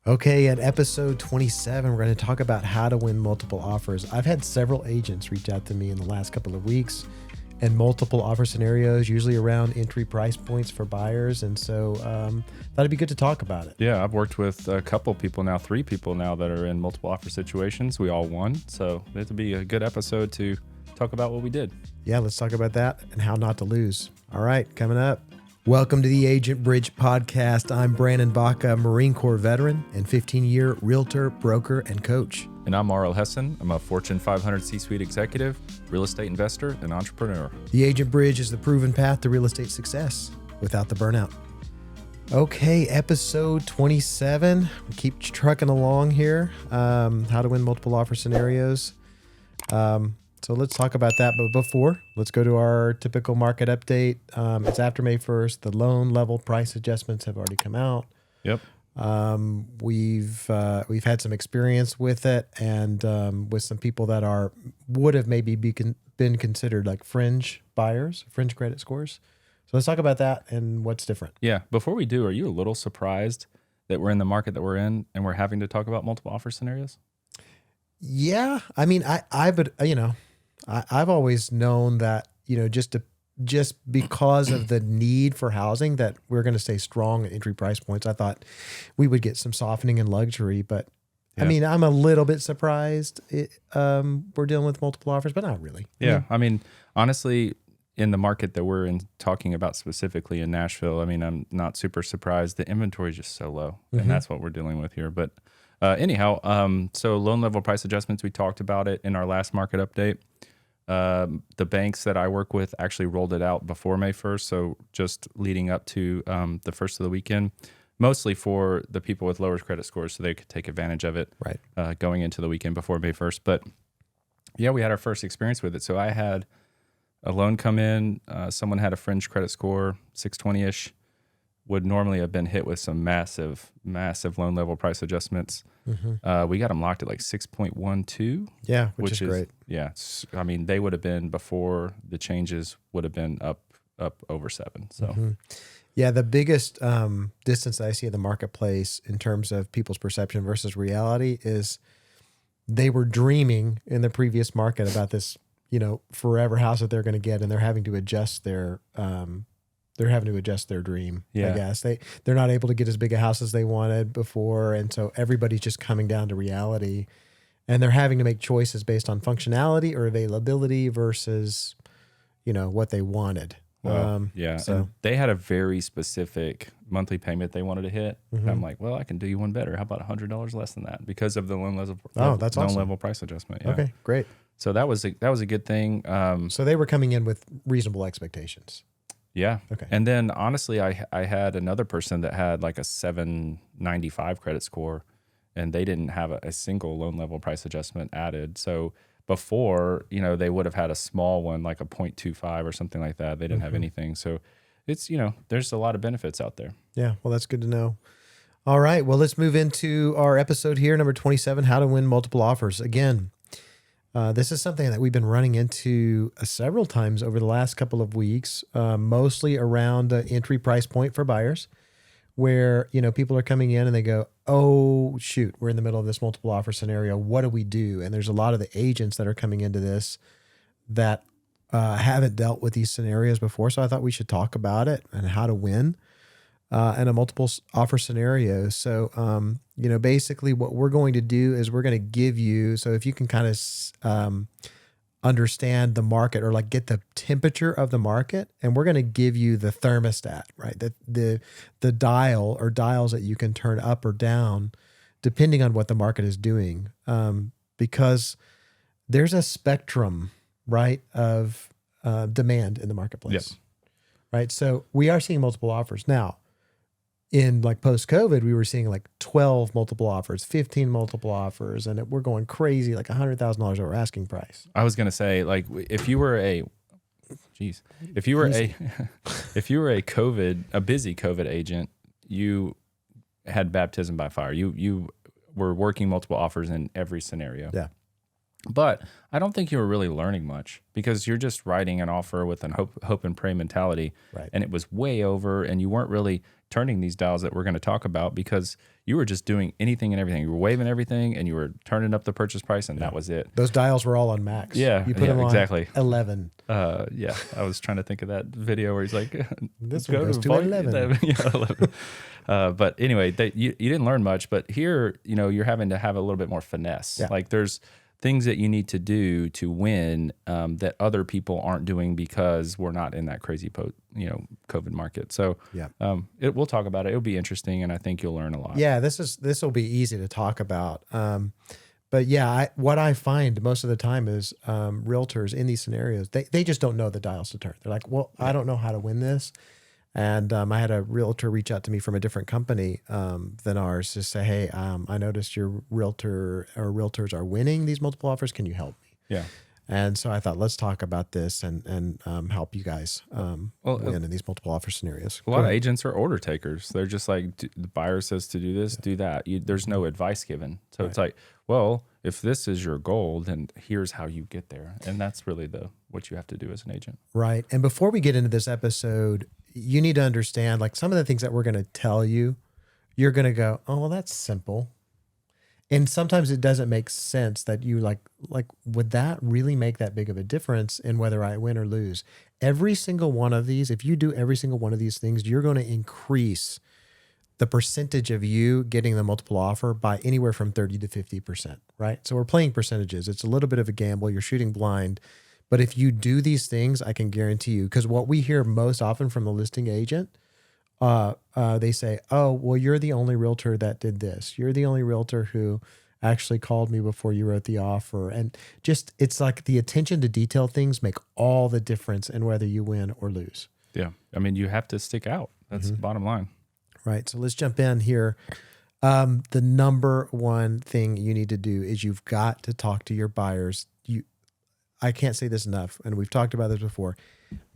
Okay, at episode 27, we're going to talk about how to win multiple offers. I've had several agents reach out to me in the last couple of weeks and multiple offer scenarios, usually around entry price points for buyers. And so thought it'd be good to talk about it. Yeah, I've worked with a couple people now, 3 people now that are in multiple offer situations. We all won. So it'll be a good episode to talk about what we did. Yeah, let's talk about that and how not to lose. All right, coming up. Welcome to the Agent Bridge podcast. I'm Brandon Baca, Marine Corps veteran and 15-year realtor, broker, and coach. And I'm Marl Hessen. I'm a Fortune 500 C-suite executive, real estate investor, and entrepreneur. The Agent Bridge is the proven path to real estate success without the burnout. Okay, episode 27. We keep trucking along here. How to win multiple offer scenarios. So let's talk about that. But before, let's go to our typical market update. It's after May 1st. The loan level price adjustments have already come out. Yep. We've had some experience with it, and with some people that would have maybe been considered like fringe buyers, fringe credit scores. So let's talk about that and what's different. Yeah. Before we do, are you a little surprised that we're in the market that we're in and we're having to talk about multiple offer scenarios? Yeah, I mean, I've always known that, just because of the need for housing that we're going to stay strong at entry price points. I thought we would get some softening in luxury, but yeah. I mean, I'm a little bit surprised we're dealing with multiple offers, but not really. Yeah. I mean, honestly, in the market that we're in talking about specifically in Nashville, I mean, I'm not super surprised. The inventory is just so low, and that's what we're dealing with here. But anyhow, so loan level price adjustments, we talked about it in our last market update. The banks that I work with actually rolled it out before May 1st, so just leading up to the first of the weekend, mostly for the people with lower credit scores so they could take advantage of it going into the weekend before May 1st. But yeah, we had our first experience with it. So I had a loan come in. Someone had a fringe credit score, 620-ish, would normally have been hit with some massive loan level price adjustments. We got them locked at like 6.12. Yeah, which is great. Yeah, I mean, they would have been before the changes would have been up over 7. So, yeah, the biggest distance I see in the marketplace in terms of people's perception versus reality is they were dreaming in the previous market about this, forever house that they're going to get, and they're having to adjust their dream. Yeah. I guess they're not able to get as big a house as they wanted before. And so everybody's just coming down to reality, and they're having to make choices based on functionality or availability versus, what they wanted. Yeah. So and they had a very specific monthly payment they wanted to hit. And I'm like, well, I can do you one better. How about $100 less than that because of the loan level price adjustment. Yeah. Okay, great. So that was a good thing. So they were coming in with reasonable expectations. Yeah. Okay. And then honestly, I had another person that had like a 795 credit score, and they didn't have a single loan level price adjustment added. So before, they would have had a small one, like a 0.25 or something like that. They didn't have anything. So it's, there's a lot of benefits out there. Yeah. Well, that's good to know. All right. Well, let's move into our episode here, number 27, how to win multiple offers. Again, this is something that we've been running into several times over the last couple of weeks, mostly around the entry price point for buyers, where, people are coming in and they go, oh, shoot, we're in the middle of this multiple offer scenario. What do we do? And there's a lot of the agents that are coming into this that haven't dealt with these scenarios before. So I thought we should talk about it and how to win in a multiple offer scenario. So, basically what we're going to do is we're going to give you, so if you can kind of understand the market or like get the temperature of the market, and we're going to give you the thermostat, right? The dial or dials that you can turn up or down depending on what the market is doing. Because there's a spectrum, right, of demand in the marketplace. Yep. Right. So we are seeing multiple offers now. In like post-COVID, we were seeing like 12 multiple offers, 15 multiple offers, and we're going crazy, like $100,000 over asking price. I was going to say, like, if you were a busy COVID agent, you had baptism by fire. You were working multiple offers in every scenario. Yeah. But I don't think you were really learning much because you're just writing an offer with an hope and pray mentality. Right. And it was way over, and you weren't really turning these dials that we're going to talk about, because you were just doing anything and everything. You were waiving everything and you were turning up the purchase price, and that was it. Those dials were all on max. Yeah, You put them on exactly. 11. Yeah, I was trying to think of that video where he's like, this one goes to 11. Yeah, 11. But anyway, you didn't learn much, but here, you're having to have a little bit more finesse. Yeah. Like there's things that you need to do to win that other people aren't doing because we're not in that crazy COVID market. So we'll talk about it. It'll be interesting, and I think you'll learn a lot. Yeah, this will be easy to talk about. But yeah, what I find most of the time is realtors in these scenarios, they just don't know the dials to turn. They're like, well, I don't know how to win this. And I had a realtor reach out to me from a different company than ours to say, hey, I noticed your realtors are winning these multiple offers. Can you help me? Yeah. And so I thought, let's talk about this and help you guys win in these multiple offer scenarios. A lot of agents are order takers. They're just like, the buyer says to do this, do that. There's no advice given. So it's like, well, if this is your goal, then here's how you get there. And that's really what you have to do as an agent. Right. And before we get into this episode, you need to understand, like, some of the things that we're going to tell you, you're going to go, oh, well, that's simple. And sometimes it doesn't make sense that you like, would that really make that big of a difference in whether I win or lose? Every single one of these, if you do every single one of these things, you're going to increase the percentage of you getting the multiple offer by anywhere from 30 to 50%, right? So we're playing percentages. It's a little bit of a gamble. You're shooting blind. But if you do these things, I can guarantee you, because what we hear most often from the listing agent, they say, oh, well, you're the only realtor that did this. You're the only realtor who actually called me before you wrote the offer. And just, it's like the attention to detail things make all the difference in whether you win or lose. Yeah. I mean, you have to stick out. That's the bottom line. Right. So let's jump in here. The number one thing you need to do is you've got to talk to your buyers. I can't say this enough, and we've talked about this before.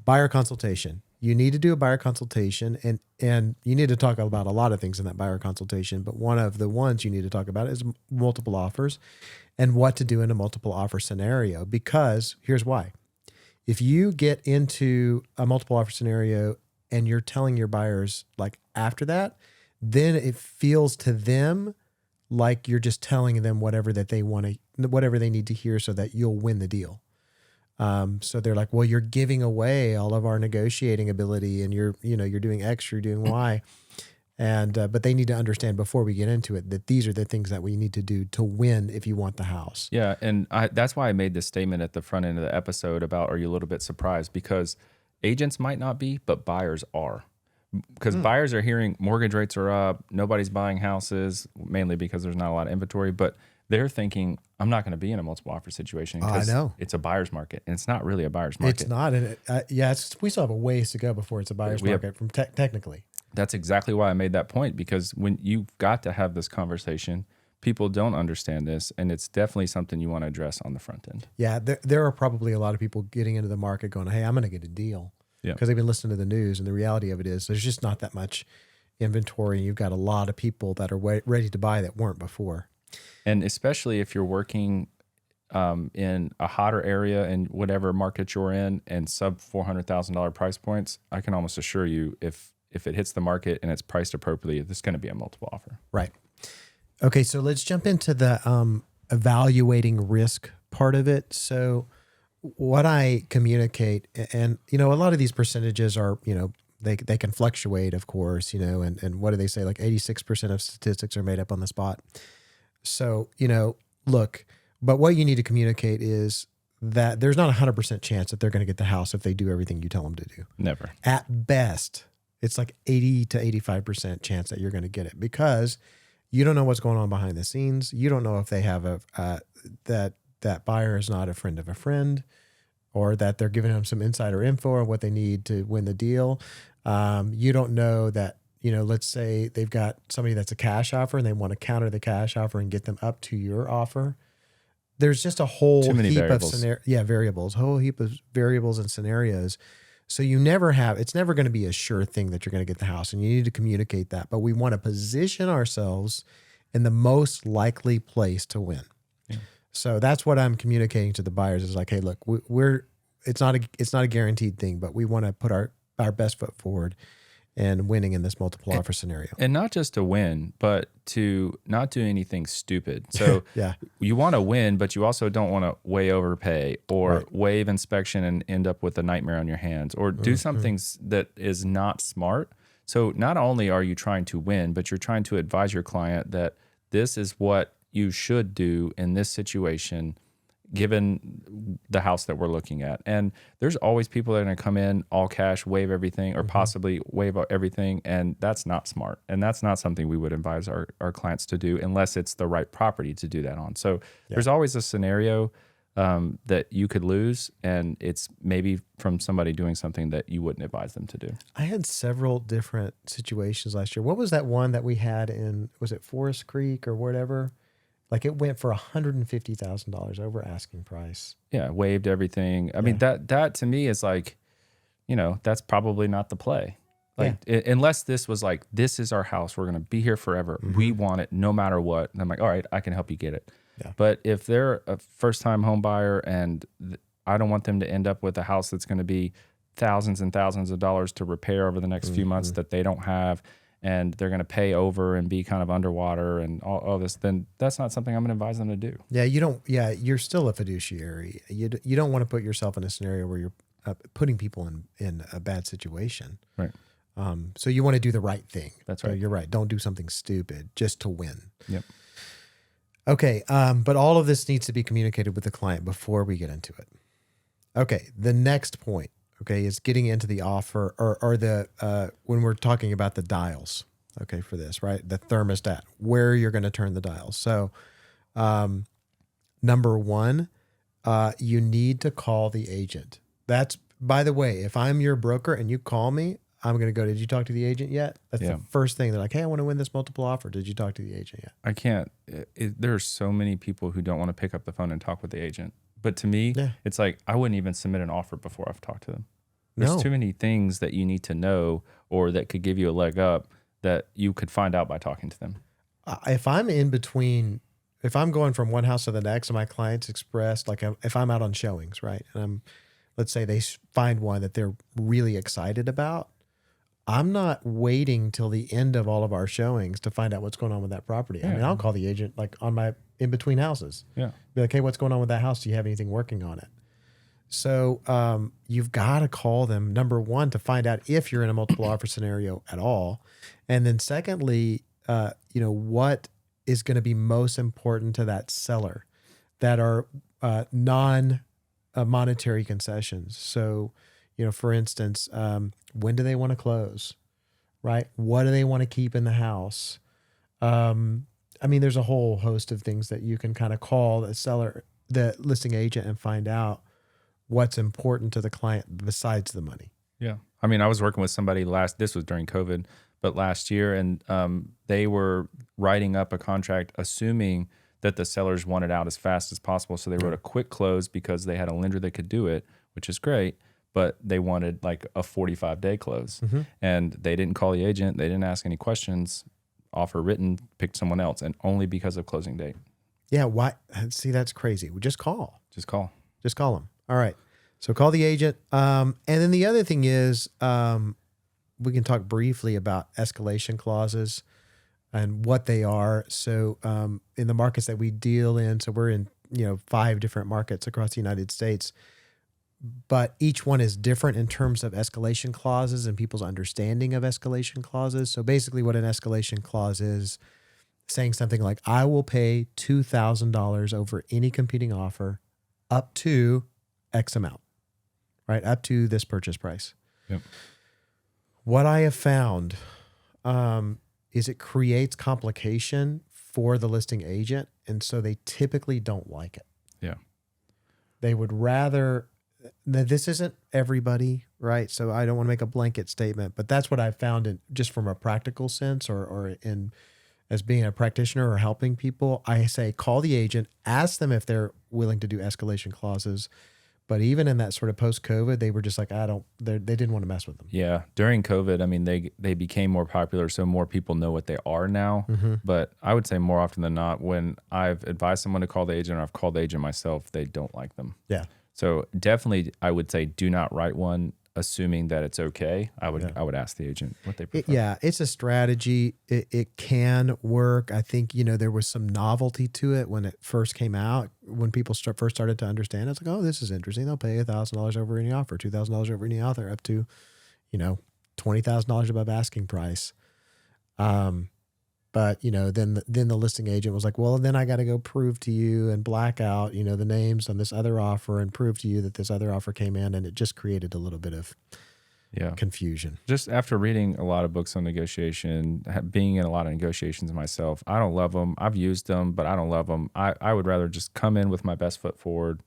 Buyer consultation. You need to do a buyer consultation, and you need to talk about a lot of things in that buyer consultation, but one of the ones you need to talk about is multiple offers and what to do in a multiple offer scenario, because here's why. If you get into a multiple offer scenario and you're telling your buyers like after that, then it feels to them like you're just telling them whatever that they want to, whatever they need to hear so that you'll win the deal. So they're like, well, you're giving away all of our negotiating ability, and you're doing X, you're doing Y. And, but they need to understand before we get into it that these are the things that we need to do to win if you want the house. Yeah. And that's why I made this statement at the front end of the episode about, are you a little bit surprised? Because agents might not be, but buyers are. Because buyers are hearing mortgage rates are up, nobody's buying houses, mainly because there's not a lot of inventory, but they're thinking, I'm not going to be in a multiple offer situation because it's a buyer's market, and it's not really a buyer's market. It's not. And we still have a ways to go before it's a buyer's market from technically. That's exactly why I made that point, because when you've got to have this conversation, people don't understand this, and it's definitely something you want to address on the front end. Yeah, there are probably a lot of people getting into the market going, hey, I'm going to get a deal. Yeah. Because they've been listening to the news, and the reality of it is there's just not that much inventory. You've got a lot of people that are ready to buy that weren't before. And especially if you're working in a hotter area in whatever market you're in and sub $400,000 price points, I can almost assure you if it hits the market and it's priced appropriately, there's going to be a multiple offer. Right. Okay, so let's jump into the evaluating risk part of it. So what I communicate, and a lot of these percentages are, they can fluctuate, of course, and what do they say? Like 86% of statistics are made up on the spot. So, look, but what you need to communicate is that there's not 100% chance that they're going to get the house if they do everything you tell them to do. Never. At best, it's like 80 to 85% chance that you're going to get it, because you don't know what's going on behind the scenes. You don't know if they have that buyer is not a friend of a friend, or that they're giving them some insider info on what they need to win the deal. You don't know that, let's say they've got somebody that's a cash offer and they want to counter the cash offer and get them up to your offer. There's just a whole heap variables. of variables, a whole heap of variables and scenarios. So it's never going to be a sure thing that you're going to get the house, and you need to communicate that. But we want to position ourselves in the most likely place to win. Yeah. So that's what I'm communicating to the buyers is like, hey, look, it's not a guaranteed thing, but we want to put our best foot forward. and winning in this multiple offer scenario. And not just to win, but to not do anything stupid. So Yeah. you want to win, but you also don't want to way overpay or Right. waive inspection and end up with a nightmare on your hands, or do something that is not smart. So not only are you trying to win, but you're trying to advise your client that this is what you should do in this situation, given the house that we're looking at. And there's always people that are going to come in all cash, waive everything, or possibly waive everything. And that's not smart. And that's not something we would advise our clients to do unless it's the right property to do that on. So there's always a scenario that you could lose, and it's maybe from somebody doing something that you wouldn't advise them to do. I had several different situations last year. What was that one that we had in, was it Forest Creek or whatever? Like it went for $150,000 over asking price. Yeah, waived everything. I mean, that to me is like, that's probably not the play. Like, unless this was like, this is our house, we're going to be here forever. We want it no matter what. And I'm like, all right, I can help you get it. Yeah. But if they're a first-time home buyer and I don't want them to end up with a house that's going to be thousands and thousands of dollars to repair over the next few months that they don't have, and they're going to pay over and be kind of underwater and all this, then that's not something I'm going to advise them to do. Yeah, you don't. Yeah, you're still a fiduciary. You don't want to put yourself in a scenario where you're putting people in a bad situation. Right. So you want to do the right thing. That's So right. you're right. Don't do something stupid just to win. Yep. Okay. But all of this needs to be communicated with the client before we get into it. Okay. The next point, okay, is getting into the offer or the when we're talking about the dials, okay, for this, right? The thermostat, where you're going to turn the dials. So, number one, you need to call the agent. That's, by the way, if I'm your broker and you call me, I'm going to go, did you talk to the agent yet? That's the first thing. They're like, hey, I want to win this multiple offer. Did you talk to the agent yet? I can't. There are so many people who don't want to pick up the phone and talk with the agent. But to me, it's like, I wouldn't even submit an offer before I've talked to them. There's too many things that you need to know or that could give you a leg up that you could find out by talking to them. If I'm in between, if I'm going from one house to the next and my clients expressed, like if I'm out on showings, right? And let's say they find one that they're really excited about, I'm not waiting till the end of all of our showings to find out what's going on with that property. Yeah. I mean, I'll call the agent like on my in between houses. Yeah. Be like, hey, what's going on with that house? Do you have anything working on it? So you've got to call them, number one, to find out if you're in a multiple offer scenario at all. And then secondly, what is going to be most important to that seller that are non-monetary concessions. So, for instance, when do they want to close, right? What do they want to keep in the house? There's a whole host of things that you can kind of call the listing agent and find out what's important to the client besides the money. Yeah. I was working with somebody this was during COVID, but last year, and they were writing up a contract assuming that the sellers wanted out as fast as possible. So they wrote a quick close because they had a lender that could do it, which is great. But they wanted like a 45-day close. And they didn't call the agent. They didn't ask any questions. Offer written, picked someone else, and only because of closing date. Yeah, why? See, that's crazy. Just call. Just call them. All right. So call the agent. And then the other thing is we can talk briefly about escalation clauses and what they are. So in the markets that we deal in, so we're in 5 different markets across the United States, but each one is different in terms of escalation clauses and people's understanding of escalation clauses. So basically what an escalation clause is saying something like, I will pay $2,000 over any competing offer up to X amount, right? Up to this purchase price. Yep. What I have found is it creates complication for the listing agent. And so they typically don't like it. Yeah. They would rather... Now, this isn't everybody, right? So I don't want to make a blanket statement, but that's what I've found just from a practical sense or in as being a practitioner or helping people. I say, call the agent, ask them if they're willing to do escalation clauses. But even in that sort of post-COVID, they were just like, they didn't want to mess with them. Yeah. During COVID, they became more popular. So more people know what they are now. But I would say more often than not, when I've advised someone to call the agent or I've called the agent myself, they don't like them. Yeah. So definitely, I would say do not write one assuming that it's okay, I would ask the agent what they prefer. It's a strategy. It can work. I think, there was some novelty to it when it first came out. When people first started to understand, it's like, oh, this is interesting. They'll pay $1,000 over any offer, $2,000 over any offer, up to, $20,000 above asking price. But then the listing agent was like, well, then I got to go prove to you and black out, the names on this other offer and prove to you that this other offer came in, and it just created a little bit of confusion. Just after reading a lot of books on negotiation, being in a lot of negotiations myself, I don't love them. I've used them, but I don't love them. I would rather just come in with my best foot forward,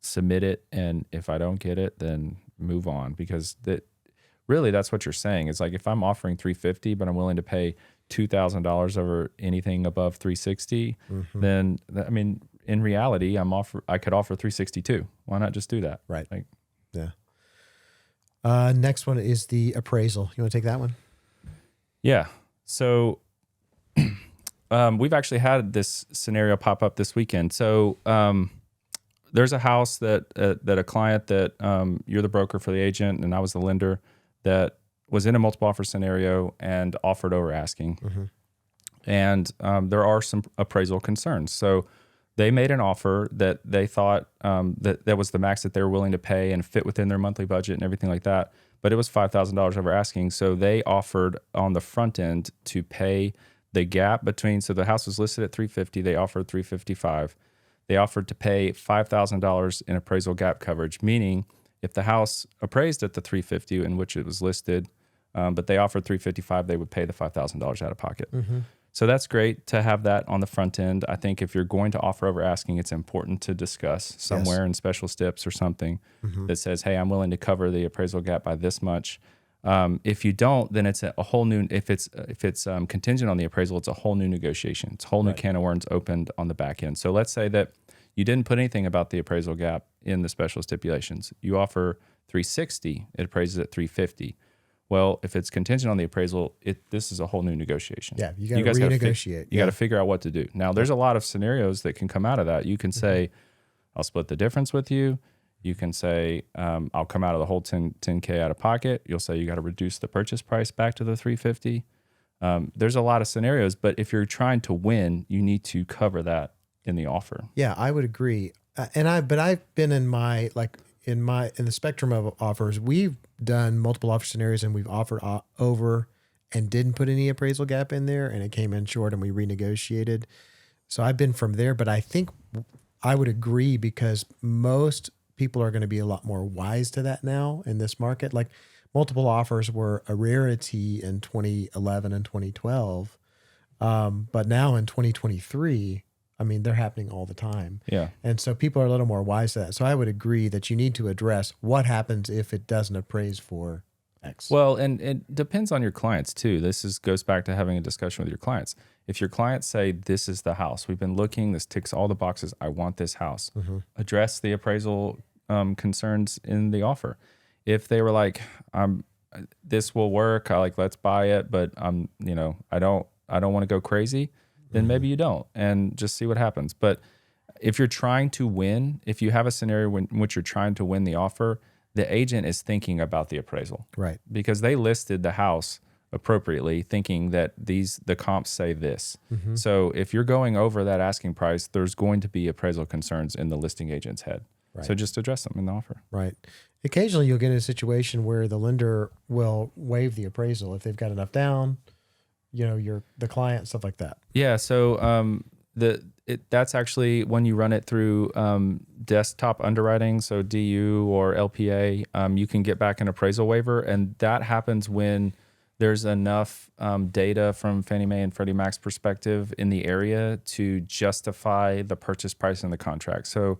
submit it, and if I don't get it, then move on, because really that's what you're saying. It's like, if I'm offering $350, but I'm willing to pay $2,000 over anything above $360, then in reality, I could offer $362. Why not just do that? Right. Next one is the appraisal. You want to take that one? Yeah. So we've actually had this scenario pop up this weekend. So there's a house that a client that you're the broker for the agent and I was the lender, that was in a multiple offer scenario and offered over asking. And there are some appraisal concerns. So they made an offer that they thought that was the max that they were willing to pay and fit within their monthly budget and everything like that. But it was $5,000 over asking. So they offered on the front end to pay the gap between, so the house was listed at $350, they offered $355. They offered to pay $5,000 in appraisal gap coverage, meaning if the house appraised at the $350 in which it was listed, but they offered $355, they would pay the $5,000 out of pocket. So that's great to have that on the front end. I think if you're going to offer over asking, it's important to discuss somewhere in special steps or something that says, hey, I'm willing to cover the appraisal gap by this much. If you don't, then it's a whole new, if it's contingent on the appraisal, it's a whole new negotiation. It's a whole new can of worms opened on the back end. So let's say that you didn't put anything about the appraisal gap in the special stipulations. You offer $360, it appraises at $350. Well, if it's contingent on the appraisal, this is a whole new negotiation. Yeah, you got to renegotiate. You got to figure out what to do. Now, there's a lot of scenarios that can come out of that. You can say, I'll split the difference with you. You can say, I'll come out of the whole 10K out of pocket. You'll say you got to reduce the purchase price back to the $350. There's a lot of scenarios, but if you're trying to win, you need to cover that in the offer. Yeah, I would agree. But I've been in the spectrum of offers, we've done multiple offer scenarios and we've offered over and didn't put any appraisal gap in there, and it came in short and we renegotiated. So I've been from there, but I think I would agree, because most people are going to be a lot more wise to that now in this market. Like, multiple offers were a rarity in 2011 and 2012. But now in 2023, they're happening all the time. Yeah. And so people are a little more wise to that. So I would agree that you need to address what happens if it doesn't appraise for X. Well, and it depends on your clients too. Goes back to having a discussion with your clients. If your clients say, this is the house, we've been looking, this ticks all the boxes, I want this house, address the appraisal concerns in the offer. If they were like, this will work, let's buy it, but I don't want to go crazy, then maybe you don't, and just see what happens. But if you're trying to win, if you have a scenario in which you're trying to win the offer, the agent is thinking about the appraisal. Right. Because they listed the house appropriately, thinking that the comps say this. So if you're going over that asking price, there's going to be appraisal concerns in the listing agent's head. Right. So just address them in the offer. Right. Occasionally you'll get in a situation where the lender will waive the appraisal if they've got enough down, the client, stuff like that. Yeah. So that's actually when you run it through desktop underwriting, so DU or LPA, you can get back an appraisal waiver, and that happens when there's enough data from Fannie Mae and Freddie Mac's perspective in the area to justify the purchase price in the contract. So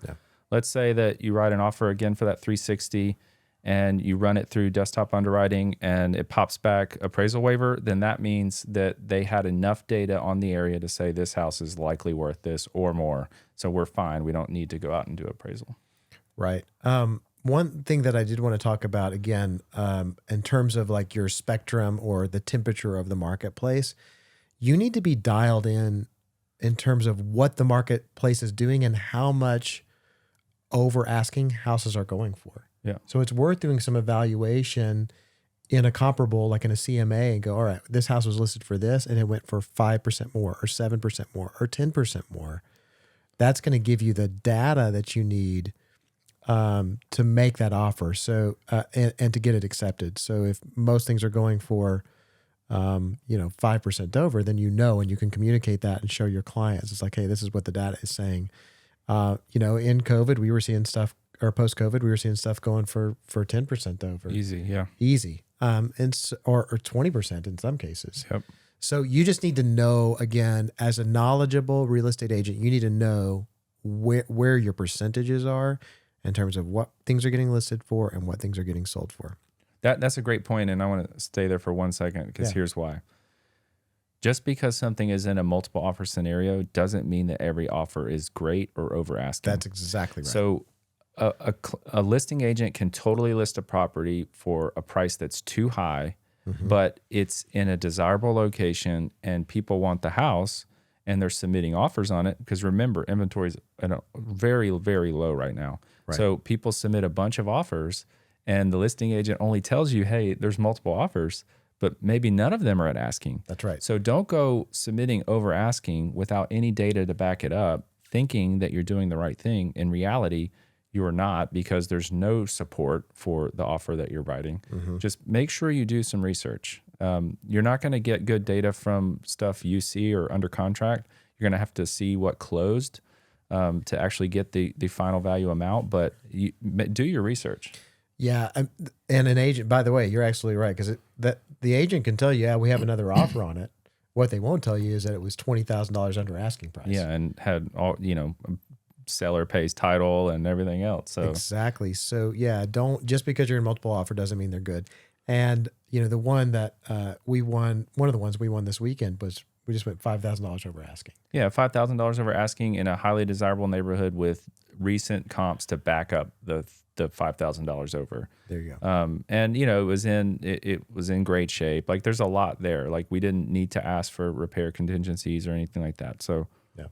let's say that you write an offer again for that $360 and you run it through desktop underwriting and it pops back appraisal waiver, then that means that they had enough data on the area to say this house is likely worth this or more. So we're fine. We don't need to go out and do appraisal. Right. One thing that I did want to talk about again, in terms of like your spectrum or the temperature of the marketplace, you need to be dialed in terms of what the marketplace is doing and how much over asking houses are going for. Yeah. So it's worth doing some evaluation in a comparable, like in a CMA, and go, all right, this house was listed for this and it went for 5% more or 7% more or 10% more. That's going to give you the data that you need to make that offer. So, and to get it accepted. So if most things are going for, 5% over, then and you can communicate that and show your clients. It's like, hey, this is what the data is saying. In COVID, we were seeing stuff, or post-COVID, we were seeing stuff going for 10% over. Easy. Yeah. Easy. Or 20% in some cases. Yep. So you just need to know, again, as a knowledgeable real estate agent, you need to know where your percentages are in terms of what things are getting listed for and what things are getting sold for. That's a great point, and I want to stay there for 1 second because here's why. Just because something is in a multiple offer scenario doesn't mean that every offer is great or over asking. That's exactly right. So a listing agent can totally list a property for a price that's too high, but it's in a desirable location and people want the house and they're submitting offers on it. Because remember, inventory is at a very, very low right now. Right. So people submit a bunch of offers and the listing agent only tells you, hey, there's multiple offers, but maybe none of them are at asking. That's right. So don't go submitting over asking without any data to back it up, thinking that you're doing the right thing. In reality, you are not, because there's no support for the offer that you're writing. Just make sure you do some research. You're not going to get good data from stuff you see or under contract. You're going to have to see what closed to actually get the final value amount, but do your research. Yeah. And an agent, by the way, you're absolutely right, because the agent can tell you, yeah, we have another offer on it. What they won't tell you is that it was $20,000 under asking price. Yeah, and had all, seller pays title and everything else. So exactly. So yeah, don't, just because you're in multiple offer doesn't mean they're good. And the one that we won, one of the ones we won this weekend was, we just went $5,000 over asking. Yeah, $5,000 over asking in a highly desirable neighborhood with recent comps to back up the $5,000 over. There you go. And it was in great shape. Like there's a lot there. Like we didn't need to ask for repair contingencies or anything like that. So yeah,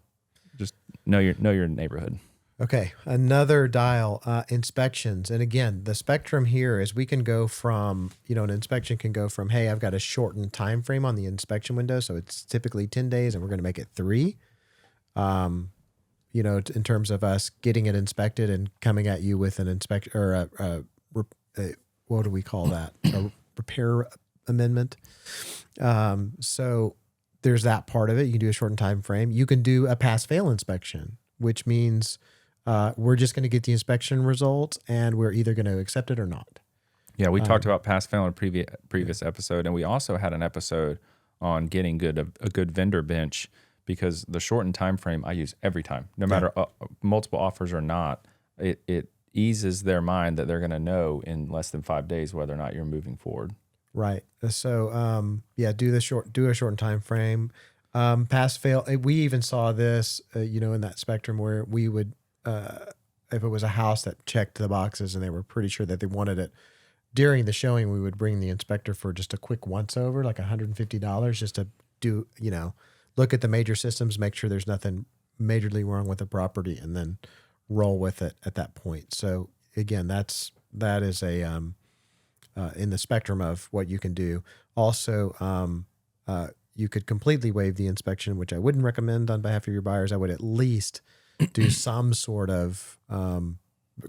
just know your neighborhood. Okay, another dial, inspections. And again, the spectrum here is we can go from, an inspection can go from, hey, I've got a shortened time frame on the inspection window, so it's typically 10 days and we're going to make it 3. In terms of us getting it inspected and coming at you with an inspection or what do we call that? A repair amendment. So there's that part of it. You can do a shortened time frame. You can do a pass-fail inspection, which means we're just going to get the inspection results and we're either going to accept it or not. Yeah, we talked about pass-fail in a previous episode, and we also had an episode on getting a good vendor bench, because the shortened time frame I use every time, no matter multiple offers or not. It eases their mind that they're going to know in less than 5 days whether or not you're moving forward. Right. So do a shortened time frame. Pass fail. We even saw this, in that spectrum where we would, if it was a house that checked the boxes and they were pretty sure that they wanted it, during the showing, we would bring the inspector for just a quick once over, like $150, just to do, look at the major systems, make sure there's nothing majorly wrong with the property, and then roll with it at that point. So again, that is a in the spectrum of what you can do. Also, you could completely waive the inspection, which I wouldn't recommend on behalf of your buyers. I would at least do some sort of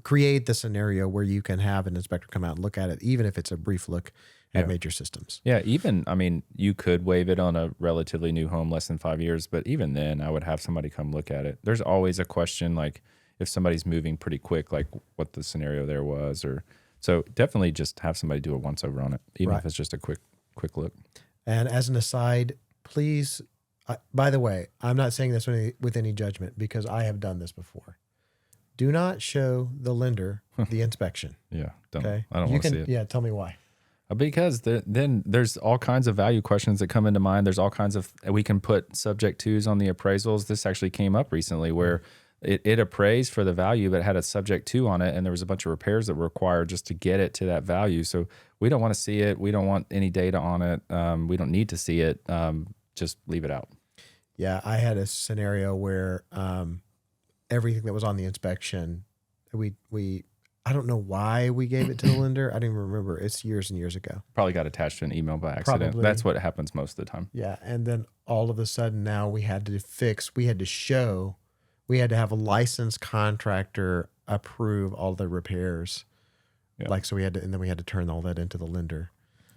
create the scenario where you can have an inspector come out and look at it, even if it's a brief look at major systems. Yeah, you could waive it on a relatively new home, less than 5 years, but even then I would have somebody come look at it. There's always a question, like if somebody's moving pretty quick, like what the scenario there was, so definitely just have somebody do a once over on it, even if it's just a quick look. And as an aside, please, by the way, I'm not saying this with any judgment, because I have done this before. Do not show the lender the inspection. Yeah, okay? I don't want to see it. Yeah, tell me why. Because then there's all kinds of value questions that come into mind. There's all kinds of, we can put subject twos on the appraisals. This actually came up recently where it appraised for the value, but it had a subject to on it, and there was a bunch of repairs that were required just to get it to that value. So we don't want to see it. We don't want any data on it. We don't need to see it. Just leave it out. Yeah, I had a scenario where everything that was on the inspection, I don't know why we gave it to the lender. I don't even remember. It's years and years ago. Probably got attached to an email by accident. Probably. That's what happens most of the time. Yeah. And then all of a sudden now we had to have a licensed contractor approve all the repairs. Yeah. Like, so and then we had to turn all that into the lender.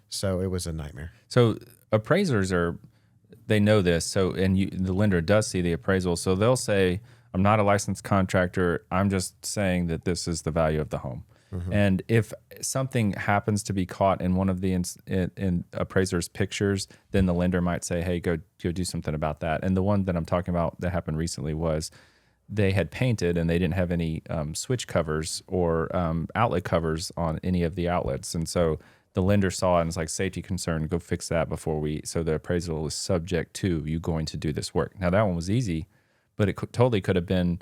So it was a nightmare. So appraisers they know this. So, and the lender does see the appraisal. So they'll say, I'm not a licensed contractor. I'm just saying that this is the value of the home. Mm-hmm. And if something happens to be caught in one of the in appraiser's pictures, then the lender might say, hey, go do something about that. And the one that I'm talking about that happened recently was they had painted and they didn't have any switch covers or outlet covers on any of the outlets. And so the lender saw it and was like, safety concern, go fix that so the appraisal is subject to you going to do this work. Now that one was easy, but it totally could have been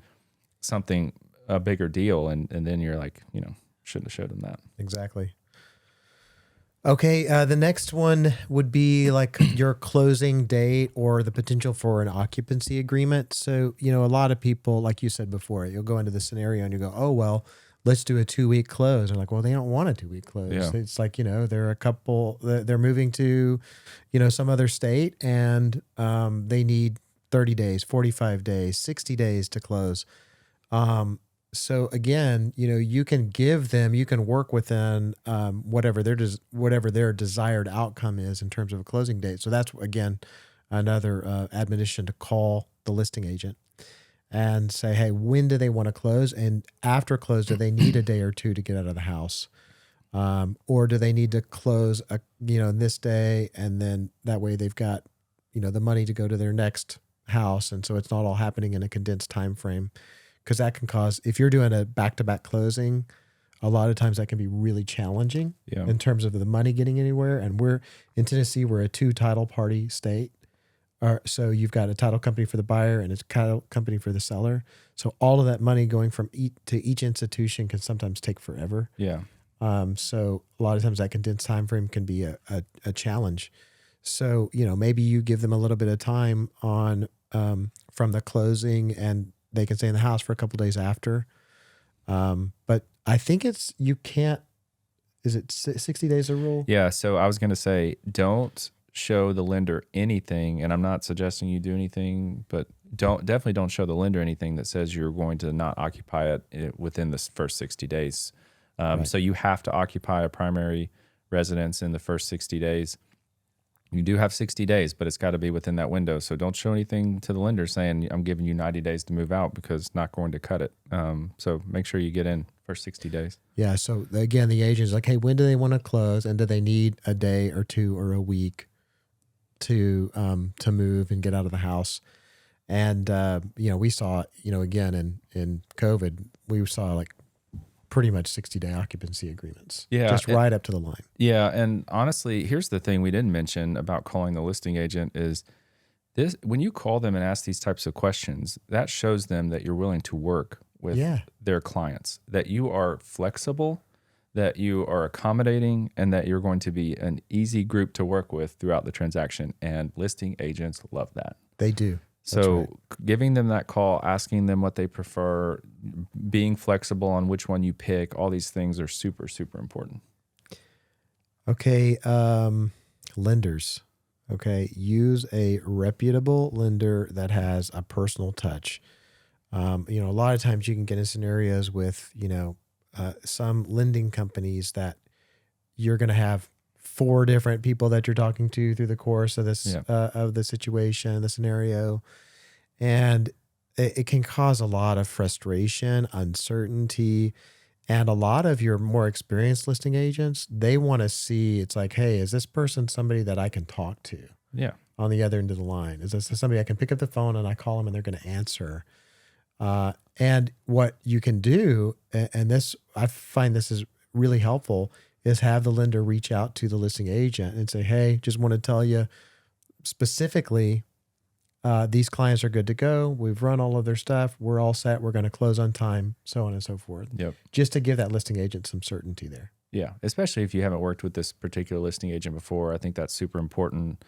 something, a bigger deal. And then you're like, shouldn't have showed them that. Exactly. Okay. The next one would be like your closing date or the potential for an occupancy agreement. So, a lot of people, like you said before, you'll go into the scenario and you go, oh, well, let's do a 2-week close. They're like, well, they don't want a 2-week close. Yeah. It's like, they're a couple, they're moving to, some other state and they need 30 days, 45 days, 60 days to close. So again, you can work within whatever their desired outcome is in terms of a closing date. So that's, again, another admonition to call the listing agent and say, hey, when do they want to close? And after close, do they need a day or two to get out of the house? Or do they need to close, this day, and then that way they've got, the money to go to their next house. And so it's not all happening in a condensed time frame, because that can cause, if you're doing a back-to-back closing, a lot of times that can be really challenging in terms of the money getting anywhere. And in Tennessee, we're a 2 title party state. So you've got a title company for the buyer and a title company for the seller. So all of that money going from to each institution can sometimes take forever. Yeah. So a lot of times that condensed time frame can be a challenge. So, maybe you give them a little bit of time on from the closing, and they can stay in the house for a couple of days after. But I think is it 60 days a rule? Yeah. So I was going to say, don't show the lender anything, and I'm not suggesting you do anything, but definitely don't show the lender anything that says you're going to not occupy it within the first 60 days. Right. So you have to occupy a primary residence in the first 60 days. You do have 60 days, but it's got to be within that window. So don't show anything to the lender saying, I'm giving you 90 days to move out, because it's not going to cut it. So make sure you get in first 60 days. Yeah. So again, the agent's like, hey, when do they want to close? And do they need a day or two or a week to move and get out of the house? And, we saw, again, in COVID, we saw like pretty much 60-day occupancy agreements. Yeah. Just right up to the line. Yeah. And honestly, here's the thing we didn't mention about calling the listing agent is this: when you call them and ask these types of questions, that shows them that you're willing to work with their clients, that you are flexible, that you are accommodating, and that you're going to be an easy group to work with throughout the transaction. And listing agents love that. They do. So giving them that call, asking them what they prefer, being flexible on which one you pick, all these things are super, super important. Okay. Lenders. Okay. Use a reputable lender that has a personal touch. A lot of times you can get in scenarios with, some lending companies that you're going to have 4 different people that you're talking to through the course of this, of the situation, the scenario. And it can cause a lot of frustration, uncertainty, and a lot of your more experienced listing agents, they want to see, it's like, hey, is this person somebody that I can talk to? Yeah. On the other end of the line? Is this somebody I can pick up the phone and I call them and they're going to answer? And what you can do, and this, I find this is really helpful, is have the lender reach out to the listing agent and say, hey, just want to tell you specifically, these clients are good to go. We've run all of their stuff. We're all set. We're going to close on time, so on and so forth. Yep. Just to give that listing agent some certainty there. Yeah. Especially if you haven't worked with this particular listing agent before. I think that's super important.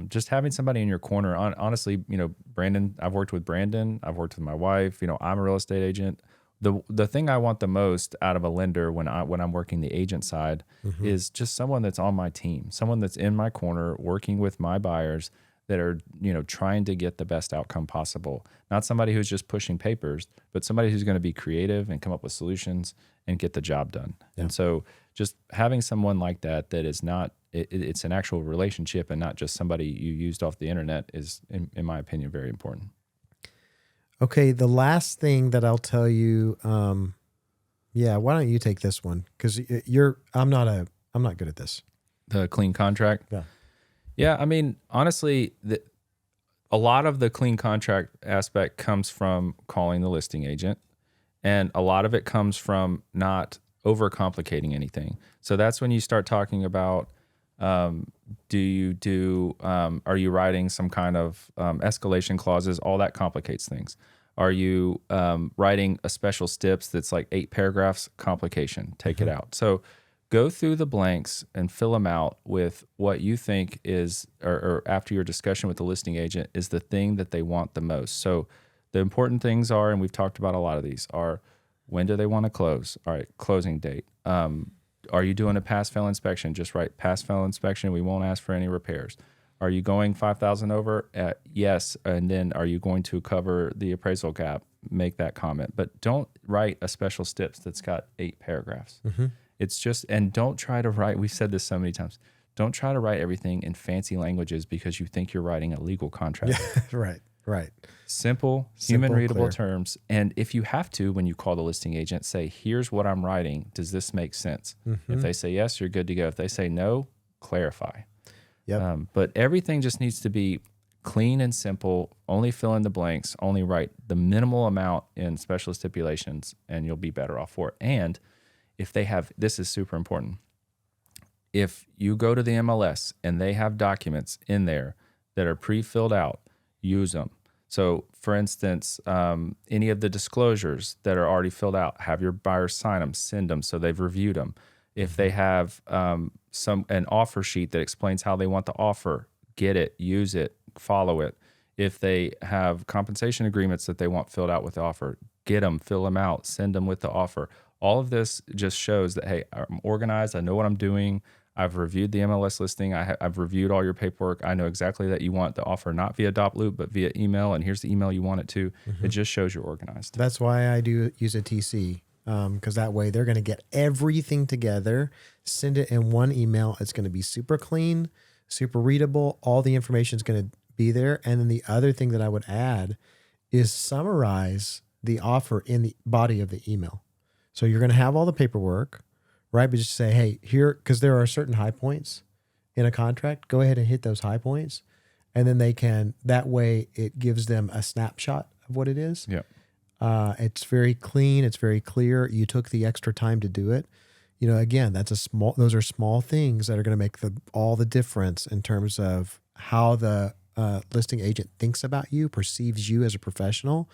Just having somebody in your corner. Honestly, Brandon, I've worked with Brandon. I've worked with my wife. I'm a real estate agent. the thing I want the most out of a lender when I'm working the agent side is just someone that's on my team, someone that's in my corner working with my buyers that are, trying to get the best outcome possible. Not somebody who's just pushing papers, but somebody who's going to be creative and come up with solutions and get the job done. Yeah. And so just having someone like that is not, it's an actual relationship and not just somebody you used off the internet is, in my opinion, very important. Okay, the last thing that I'll tell you, why don't you take this one? Because I'm not good at this. The clean contract. Yeah. Yeah, I mean, honestly, a lot of the clean contract aspect comes from calling the listing agent, and a lot of it comes from not overcomplicating anything. So that's when you start talking about, are you writing some kind of escalation clauses? All that complicates things. Are you writing a special steps that's like 8 paragraphs? Complication, take it out. So go through the blanks and fill them out with what you think is, or after your discussion with the listing agent, is the thing that they want the most. So the important things are, and we've talked about a lot of these, are when do they want to close? All right, closing date. Are you doing a pass-fail inspection? Just write pass-fail inspection. We won't ask for any repairs. Are you going 5,000 over? Yes. And then are you going to cover the appraisal gap? Make that comment. But don't write a special steps that's got 8 paragraphs. It's just, and don't try to write, we've said this so many times, don't try to write everything in fancy languages because you think you're writing a legal contract. Yeah, right. Simple, human readable terms. And if you have to, when you call the listing agent, say, here's what I'm writing. Does this make sense? If they say yes, you're good to go. If they say no, clarify. Yep. But everything just needs to be clean and simple. Only fill in the blanks. Only write the minimal amount in special stipulations, and you'll be better off for it. And if they have, this is super important. If you go to the MLS and they have documents in there that are pre-filled out, use them. So for instance, any of the disclosures that are already filled out, have your buyers sign them, send them so they've reviewed them. If they have an offer sheet that explains how they want the offer, get it, use it, follow it. If they have compensation agreements that they want filled out with the offer, get them, fill them out, send them with the offer. All of this just shows that, hey, I'm organized. I know what I'm doing. I've reviewed the MLS listing. I've reviewed all your paperwork. I know exactly that you want the offer not via loop, but via email. And here's the email you want it to. It just shows you're organized. That's why I do use a TC, because that way they're going to get everything together, send it in one email. It's going to be super clean, super readable. All the information is going to be there. And then the other thing that I would add is summarize the offer in the body of the email. So you're going to have all the paperwork, right? But just say, hey, here, because there are certain high points in a contract, go ahead and hit those high points. And then they can, that way it gives them a snapshot of what it is. Yeah. It's very clean. It's very clear. You took the extra time to do it. Again, those are small things that are going to make all the difference in terms of how the listing agent thinks about you, perceives you as a professional.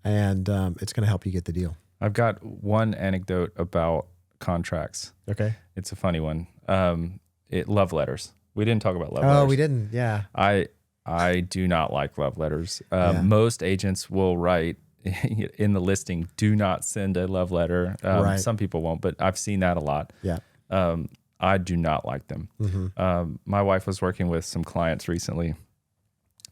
And it's going to help you get the deal. I've got one anecdote about contracts. Okay. It's a funny one. Love letters. We didn't talk about love letters. Oh, we didn't. Yeah. I do not like love letters. Most agents will write in the listing, do not send a love letter. Right. Some people won't, but I've seen that a lot. Yeah. I do not like them. My wife was working with some clients recently,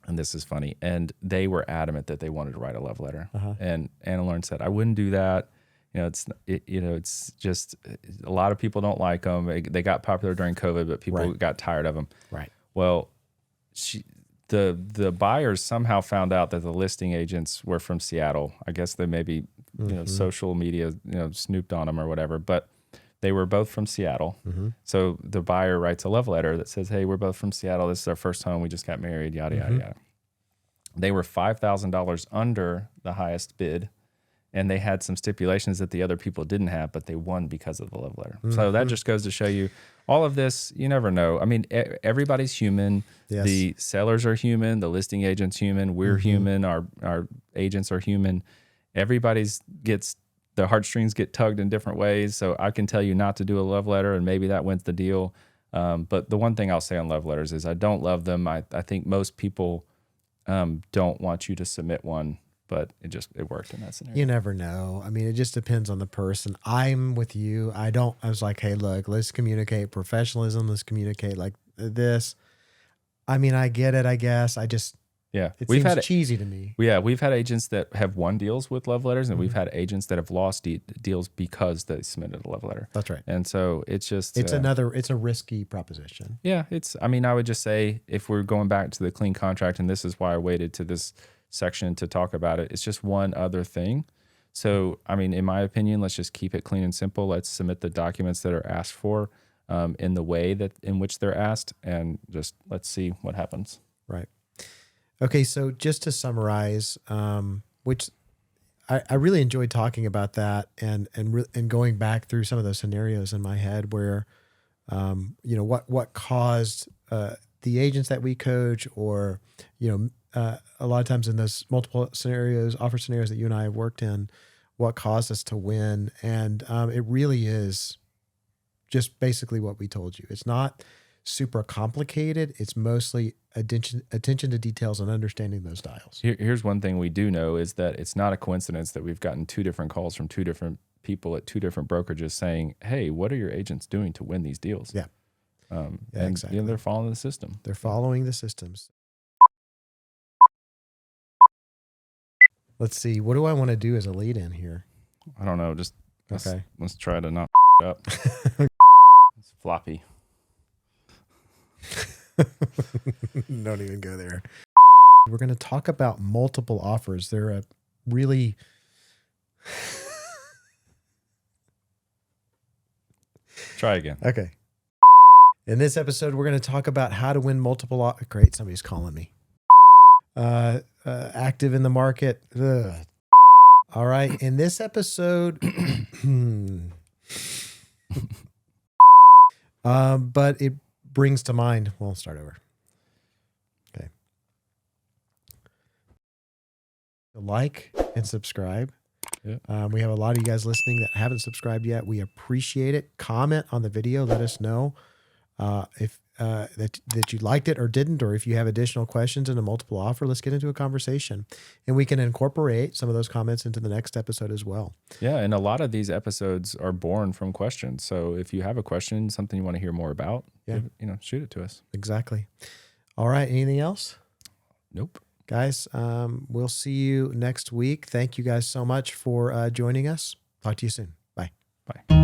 and this is funny, and they were adamant that they wanted to write a love letter. And Anna Lauren said, I wouldn't do that. It's just a lot of people don't like them. They got popular during COVID, but people got tired of them. Right. Well, the buyers somehow found out that the listing agents were from Seattle. I guess they maybe social media snooped on them or whatever, but they were both from Seattle. So the buyer writes a love letter that says, hey, we're both from Seattle. This is our first home. We just got married, yada, yada, yada. They were $5,000 under the highest bid, and they had some stipulations that the other people didn't have, but they won because of the love letter. So that just goes to show you all of this, you never know. I mean, everybody's human. Yes. The sellers are human. The listing agent's human. We're human. Our agents are human. Everybody's the heartstrings get tugged in different ways. So I can tell you not to do a love letter, and maybe that wins the deal. But the one thing I'll say on love letters is I don't love them. I think most people don't want you to submit one but it worked in that scenario. You never know. I mean, it just depends on the person. I'm with you. I was like, hey, look, let's communicate professionalism. Let's communicate like this. I mean, I get it, I guess. It seems cheesy to me. We've had agents that have won deals with love letters, and we've had agents that have lost deals because they submitted a love letter. That's right. And so it's just it's a risky proposition. Yeah, I would just say, if we're going back to the clean contract, and this is why I waited to this section to talk about it, it's just one other thing. So, I mean, in my opinion, let's just keep it clean and simple. Let's submit the documents that are asked for in the way in which they're asked, and just let's see what happens. Right. Okay, so just to summarize, which I really enjoyed talking about that and going back through some of those scenarios in my head where, what caused the agents that we coach, or, a lot of times in those multiple scenarios, offer scenarios that you and I have worked in, what caused us to win. And it really is just basically what we told you. It's not super complicated. It's mostly attention to details and understanding those dials. Here's one thing we do know is that it's not a coincidence that we've gotten 2 different calls from 2 different people at 2 different brokerages saying, hey, what are your agents doing to win these deals? Yeah. Exactly. They're following the system. They're following the systems. Let's see. What do I want to do as a lead in here? I don't know. Just let's try to not up. It's floppy. Don't even go there. We're going to talk about multiple offers. They're a really try again. Okay. In this episode, we're going to talk about how to win multiple Great, somebody's calling me. Active in the market. Ugh. All right. In this episode, but it brings to mind. We'll start over. Okay. Like and subscribe. Yeah. We have a lot of you guys listening that haven't subscribed yet. We appreciate it. Comment on the video. Let us know if that you liked it or didn't, or if you have additional questions in a multiple offer. Let's get into a conversation, and we can incorporate some of those comments into the next episode as well. Yeah, and a lot of these episodes are born from questions. So if you have a question, something you want to hear more about, shoot it to us. Exactly. All right. Anything else? Nope. Guys, we'll see you next week. Thank you guys so much for joining us. Talk to you soon. Bye. Bye.